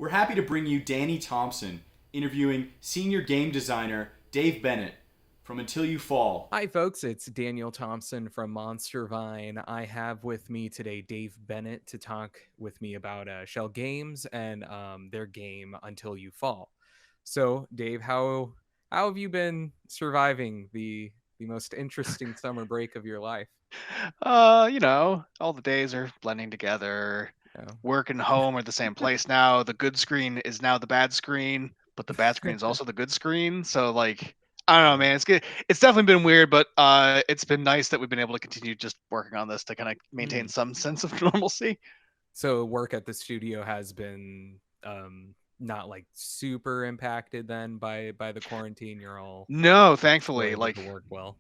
We're happy to bring you Danny Thompson interviewing senior game designer Dave Bennett from Until You Fall. Hi, folks. It's Daniel Thompson from MonsterVine. I have with me today Dave Bennett to talk with me about Schell Games and their game Until You Fall. So, Dave, how have you been surviving the most interesting summer break of your life? All the days are blending together. Oh. Work and home are the same place now. The good screen is now the bad screen, but the bad screen is also the good screen. So like, I don't know, Yeah. man. It's good. It's definitely been weird, but it's been nice that we've been able to continue just working on this to kind of maintain Hmm. some sense of normalcy. So, work at the studio has been not like super impacted then by the quarantine. You're No, still thankfully, able like to work well.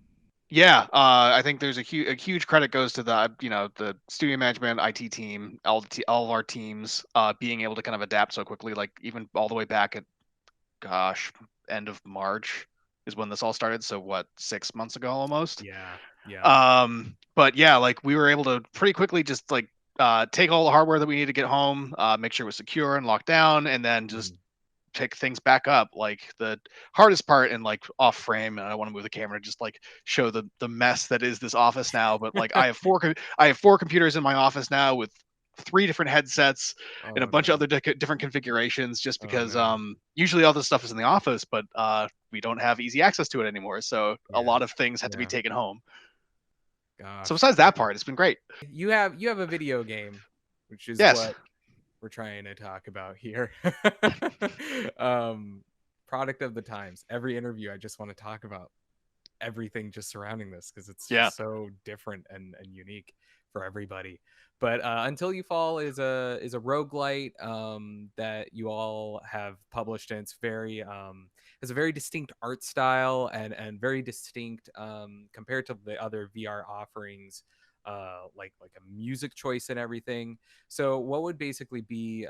yeah, I think there's a huge credit goes to the studio management, IT team, all of our teams being able to kind of adapt so quickly, like even all the way back at gosh, end of March is when this all started. So what, 6 months ago almost? Yeah. Yeah. But yeah, like we were able to pretty quickly just like take all the hardware that we need to get home, make sure it was secure and locked down, and then just Mhm. pick things back up. Like the hardest part and like off frame, and I want to move the camera to just like show the mess that is this office now. But like I have four computers in my office now with three different headsets and a Oh bunch of no. other different configurations just Oh because no. usually all this stuff is in the office, but we don't have easy access to it anymore, so a Yeah. lot of things had to be Yeah. taken home. So Gosh. besides that part, it's been great. You have a video game, which is Yes. what we're trying to talk about here. um Product of the times. Every interview I just want to talk about everything just surrounding this because it's Yeah. just so different and unique for everybody. But Until You Fall is a roguelite that you all have published, and it's very has a very distinct art style and very distinct compared to the other VR offerings, like a music choice and everything. So what would basically be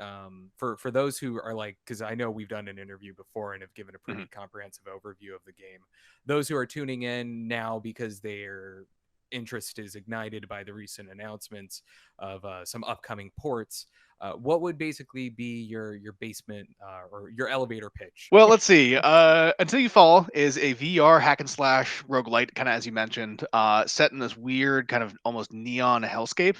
for those who are like, because I know we've done an interview before and have given a Mhm. pretty comprehensive overview of the game, those who are tuning in now because their interest is ignited by the recent announcements of some upcoming ports, what would basically be your basement or your elevator pitch? Well, let's see. Until You Fall is a VR hack and slash roguelite, kind of as you mentioned, set in this weird kind of almost neon hellscape.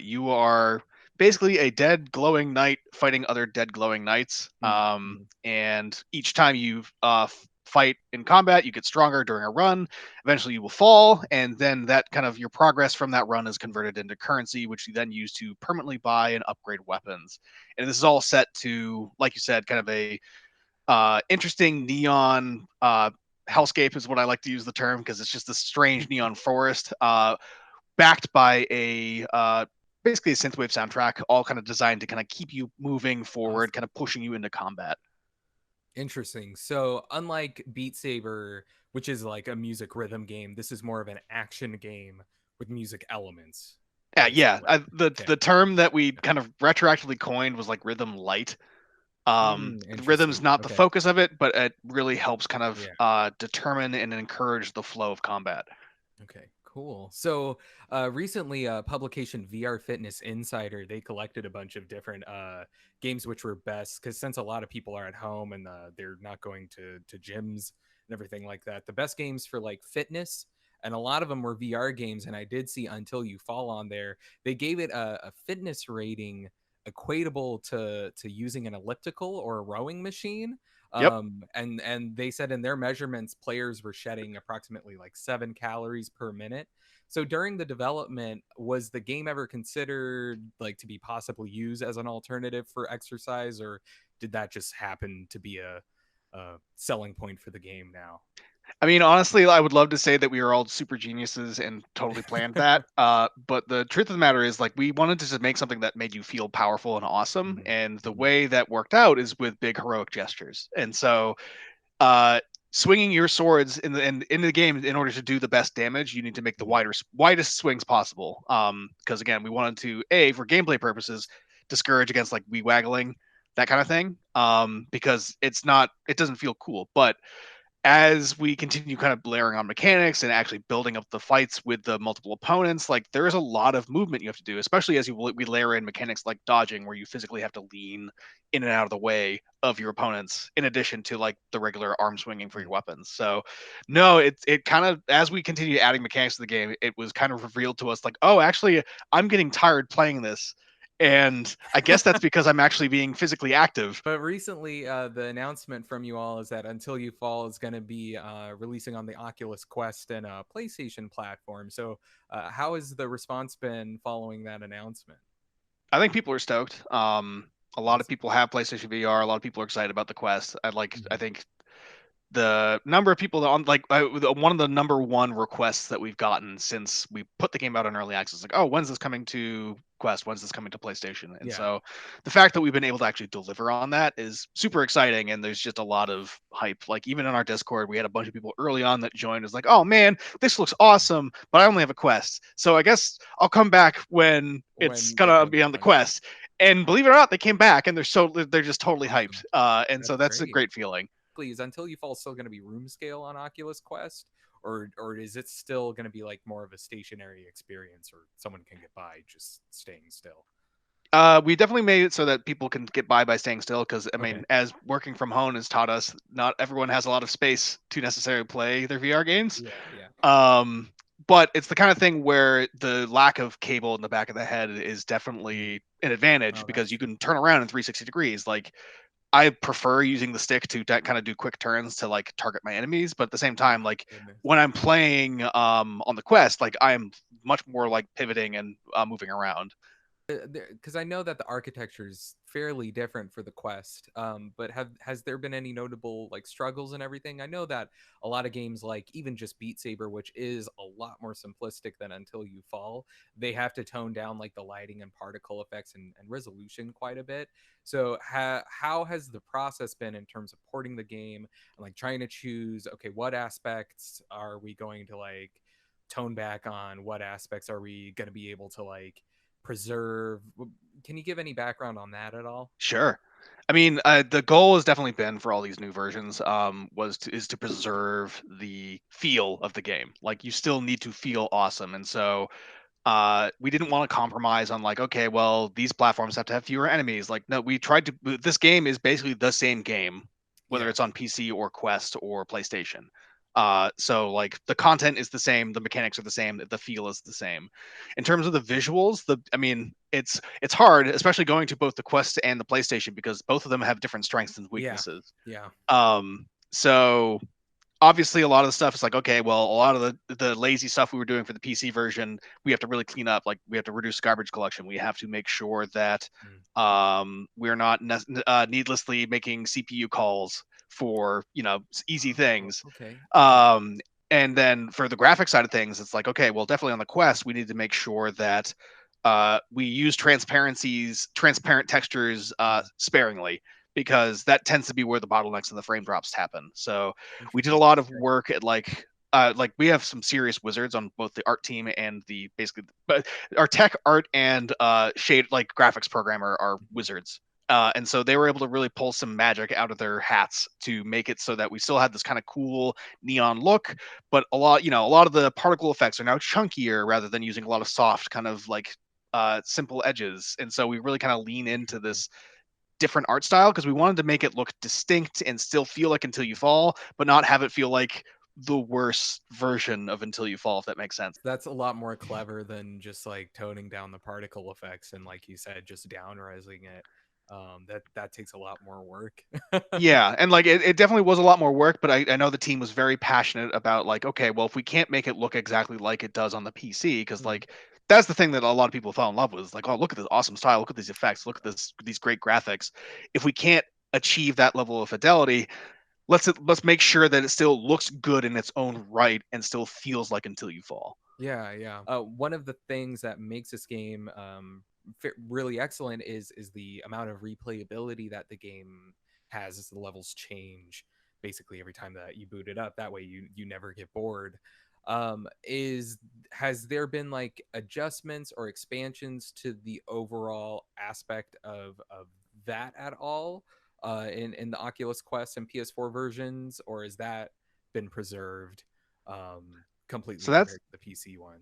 You are basically a dead glowing knight fighting other dead glowing knights. Mm-hmm. And each time you fight in combat, you get stronger during a run. Eventually, you will fall, and then that kind of your progress from that run is converted into currency, which you then use to permanently buy and upgrade weapons. And this is all set to, like you said, kind of a interesting neon hellscape is what I like to use the term because it's just a strange neon forest backed by a basically a synthwave soundtrack, all kind of designed to kind of keep you moving forward, Awesome. kind of pushing you into combat. Interesting. So, unlike Beat Saber, which is like a music rhythm game, this is more of an action game with music elements, Yeah. basically. Okay. The term that we kind of retroactively coined was like rhythm light. The rhythm's Interesting. not the Okay. focus of it, but it really helps kind of Yeah. determine and encourage the flow of combat. Okay, cool. So recently, publication VR Fitness Insider, they collected a bunch of different games which were best because since a lot of people are at home and they're not going to gyms and everything like that, the best games for like fitness. And a lot of them were VR games, and I did see Until You Fall on there. They gave it a fitness rating equatable to using an elliptical or a rowing machine. Yep. And they said in their measurements players were shedding approximately like 7 calories per minute. So during the development, was the game ever considered like to be possibly used as an alternative for exercise, or did that just happen to be a selling point for the game now? I mean, honestly, I would love to say that we were all super geniuses and totally planned that. But the truth of the matter is, like, we wanted to just make something that made you feel powerful and awesome. Mhm, And the mhm. way that worked out is with big heroic gestures. And so, uh, swinging your swords in the game in order to do the best damage, you need to make the Mhm. widest swings possible. Because again, we wanted to for gameplay purposes discourage against like wee waggling that kind of thing. Because it doesn't feel cool, but as we continue kind of layering on mechanics and actually building up the fights with the multiple opponents, like there is a lot of movement you have to do, especially as we layer in mechanics like dodging, where you physically have to lean in and out of the way of your opponents, in addition to like the regular arm swinging for your weapons. So, no, it kind of, as we continue adding mechanics to the game, it was kind of revealed to us like, oh, actually, I'm getting tired playing this. And I guess that's because I'm actually being physically active. But recently, the announcement from you all is that Until You Fall is going to be releasing on the Oculus Quest and PlayStation platform. So, how has the response been following that announcement? I think people are stoked. A lot of people have PlayStation VR. A lot of people are excited about the Quest. I think the number of people that one of the number one requests that we've gotten since we put the game out on early access, like, oh, when's this coming to Quest? When's this coming to PlayStation? And so the fact that we've been able to actually deliver on that is super exciting. And there's just a lot of hype. Like even in our Discord, we had a bunch of people early on that joined. Was like, oh man, this looks awesome, but I only have a Quest, so I guess I'll come back when it's gonna be on the Quest. And believe it or not, they came back and they're just totally hyped. And so that's a great feeling. Is Until You Fall still going to be room scale on Oculus Quest, or is it still going to be like more of a stationary experience, or someone can get by just staying still? We definitely made it so that people can get by staying still, because I mean, as working from home has taught us, not everyone has a lot of space to necessarily play their VR games. But it's the kind of thing where the lack of cable in the back of the head is definitely an advantage, because you can turn around in 360 degrees. Like, I prefer using the stick to kind of do quick turns to like target my enemies, but at the same time, like when I'm playing on the Quest, like I am much more like pivoting and moving around. Because I know that the architecture is fairly different for the Quest, but has there been any notable like struggles and everything? I know that a lot of games, like even just Beat Saber, which is a lot more simplistic than Until You Fall, they have to tone down like the lighting and particle effects and resolution quite a bit. So how has the process been in terms of porting the game and like trying to choose, okay, what aspects are we going to like tone back on, what aspects are we going to be able to like preserve? Can you give any background on that at all? Sure. I mean, the goal has definitely been for all these new versions, is to preserve the feel of the game. Like, you still need to feel awesome, and so we didn't want to compromise on like, okay, well, these platforms have to have fewer enemies. Like, no, we tried to. This game is basically the same game, whether it's on PC or Quest or PlayStation. So like the content is the same, the mechanics are the same, the feel is the same. In terms of the visuals, I mean, it's hard, especially going to both the Quest and the PlayStation, because both of them have different strengths and weaknesses. So obviously a lot of the stuff is like, okay, well, a lot of the lazy stuff we were doing for the PC version, we have to really clean up. Like, we have to reduce garbage collection. We have to make sure that we're not needlessly making CPU calls for easy things. And then for the graphic side of things, it's like, okay, well, definitely on the Quest, we need to make sure that we use transparent textures sparingly, because that tends to be where the bottlenecks and the frame drops happen. So we did a lot of work at like we have some serious wizards on both the art team and but our tech, art, and shade like graphics programmer are wizards. And so they were able to really pull some magic out of their hats to make it so that we still had this kind of cool neon look, but a lot of the particle effects are now chunkier rather than using a lot of soft kind of like simple edges. And so we really kind of lean into this different art style, because we wanted to make it look distinct and still feel like Until You Fall, but not have it feel like the worst version of Until You Fall, if that makes sense. That's a lot more clever than just like toning down the particle effects and, like you said, just downrising it. That takes a lot more work. Yeah, and like it definitely was a lot more work, but I know the team was very passionate about like, okay, well, if we can't make it look exactly like it does on the PC, because like that's the thing that a lot of people fell in love with, is like, oh, look at this awesome style, look at these effects, look at these great graphics. If we can't achieve that level of fidelity, let's make sure that it still looks good in its own right and still feels like Until You Fall. Yeah. One of the things that makes this game really excellent is the amount of replayability that the game has as the levels change basically every time that you boot it up. That way you never get bored. Has there been like adjustments or expansions to the overall aspect of that at all in the Oculus Quest and PS4 versions, or is that been preserved completely So that's compared to the PC one.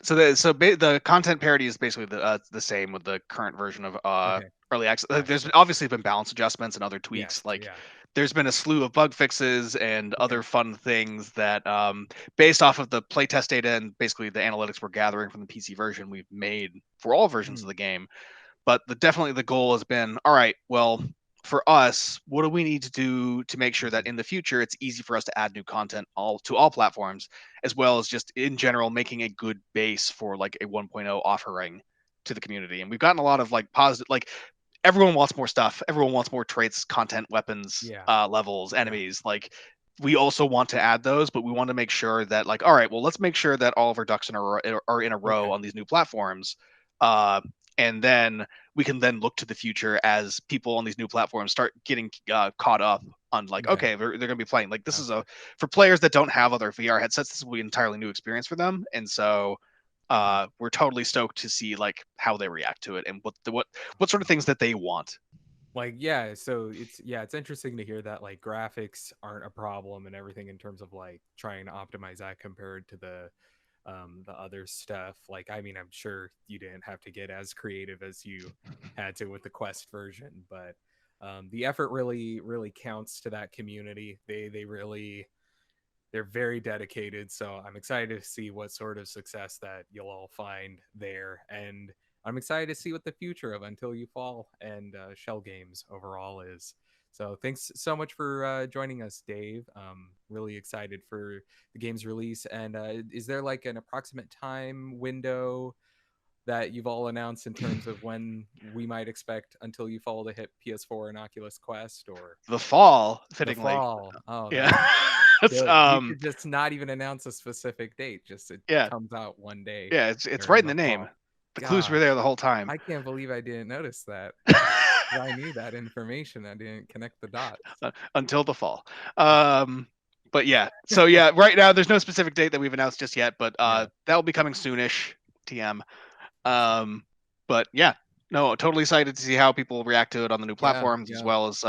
so the content parity is basically the same with the current version of Okay. early access. There's Gotcha. obviously been balance adjustments and other tweaks. Yes. Like Yeah. there's been a slew of bug fixes and Okay. other fun things that, based off of the playtest data and basically the analytics we're gathering from the PC version, we've made for all versions of the game. But definitely the goal has been, all right, well, for us, what do we need to do to make sure that in the future it's easy for us to add new content to all platforms, as well as just in general making a good base for like a 1.0 offering to the community. And we've gotten a lot of like positive, like everyone wants more stuff, everyone wants more traits, content, weapons, Yeah. levels, enemies. Like we also want to add those, but we want to make sure that, like, all right, well, let's make sure that all of our ducks are in a row Okay. on these new platforms. And then we can then look to the future as people on these new platforms start getting caught up on, like, Okay. okay, they're going to be playing. Like this is Gotcha. for players that don't have other VR headsets, this will be an entirely new experience for them. And so we're totally stoked to see like how they react to it and what sort of things that they want. Like, yeah, so it's interesting to hear that like graphics aren't a problem and everything in terms of like trying to optimize that compared to the other stuff. Like, I mean, I'm sure you didn't have to get as creative as you had to with the Quest version, but the effort really counts to that community. They're very dedicated, so I'm excited to see what sort of success that you'll all find there. And I'm excited to see what the future of Until You Fall and Schell games overall is. So thanks so much for joining us, Dave. Really excited for the game's release. And is there like an approximate time window that you've all announced in terms of when we might expect Until You Fall to hit PS4 and Oculus Quest, or The fall, the fittingly. fall? Oh, that's Yeah. good. You could just not even announce a specific date. Just it Yeah. comes out one day Yeah, it's right during in the the name. fall. The clues were Gosh, there the whole time. I can't believe I didn't notice that. I knew that information. I didn't connect the dots. Until the fall. But yeah, so yeah, right now there's no specific date that we've announced just yet, but Yeah. that will be coming soonish. TM. But yeah, no, totally excited to see how people react to it on the new platforms, as Yeah. well as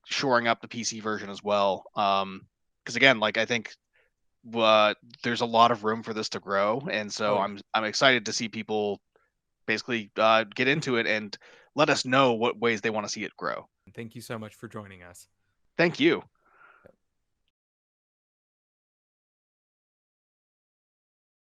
shoring up the PC version as well. Because again, like I think there's a lot of room for this to grow, and so Oh, yeah. I'm excited to see people basically get into it and let us know what ways they want to see it grow. Thank you so much for joining us. Thank you.